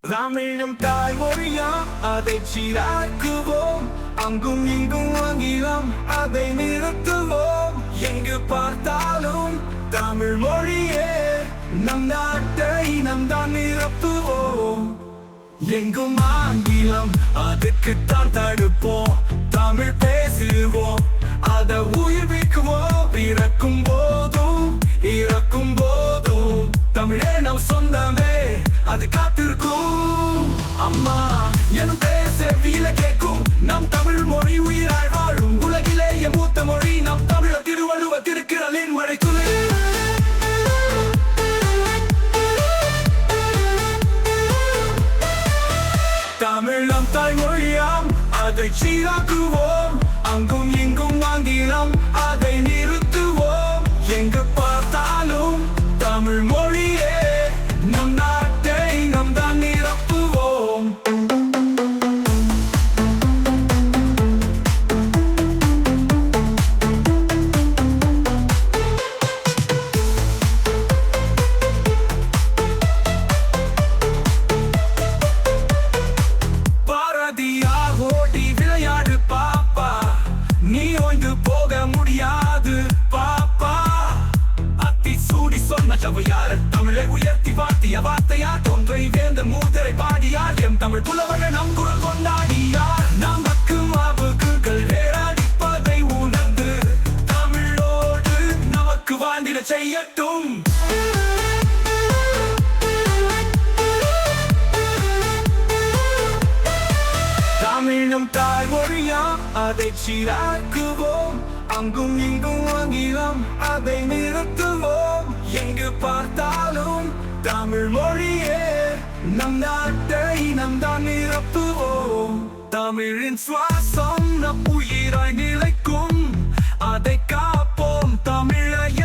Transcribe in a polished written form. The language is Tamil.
தமிழும் தாய்மொழியாம் அதை சீராக்குவோம். அங்கும் இங்கும் ஆங்கிலம் அதை நிறுத்துவோம். எங்கு பார்த்தாலும் தமிழ் மொழியே நம் நாட்டை நம் தான் நிரப்புவோம். எங்கும் ஆங்கிலம் அதுக்குத்தான் தடுப்போம். தமிழ் பேசுவோம், அதை உயிர்ப்பிக்குவோம். இறக்கும் போதும் தமிழே நம் சொந்தமே, அது காத்திருக்கும். அம்மா என் பேச வீல கேட்கும். நம் தமிழ் மொழி உயிராய் வாழும். உலகிலேயே மூத்த மொழி நம் தமிழ. திருவள்ளுவ திருக்குறளின் மழைத்துளி. தமிழ் நம் தாய்மொழியாம் அதை சீராக்குவோம். அங்கும் இங்கும் ஆங்கிலம் அதை நிறுத்துவோம். எங்கு பார்த்தாலும் தமிழ் மொழியே நம் நாட்டை நம் தான் நிரப்புவோம். பாரதியார் ஓடி விளையாடு பாப்பா, நீ ஓய்ந்து போக முடியாது பாப்பா. அத்தி சூடி சொன்ன சபையார் தமிழை உயர்த்தி வார்த்திய வார்த்தையார். தொன்றை வேந்த மூதரை பாடியார். எம் தமிழ் புலவர்கள் நம் குரல் கொண்டாடியார். நமக்கு மாவுக்குகள் வேறாடிப்பதை உணர்ந்து தமிழோடு நமக்கு வாழ்ந்திட செய்யட்டும். தமிழும் தாய்மொழியாம் அதை சீராக்குவோம். அங்கும் இங்கும் ஆங்கிலம் அதை நிறுத்துவோம். எங்கு பார்த்தாலும் தமிழ் மொழியே நம் நாட்டை நம் தான் நிரப்புவோம். தமிழின் சுவாசம் நம் உயிராய் நிலைக்கும். அதை காப்போம் தமிழைய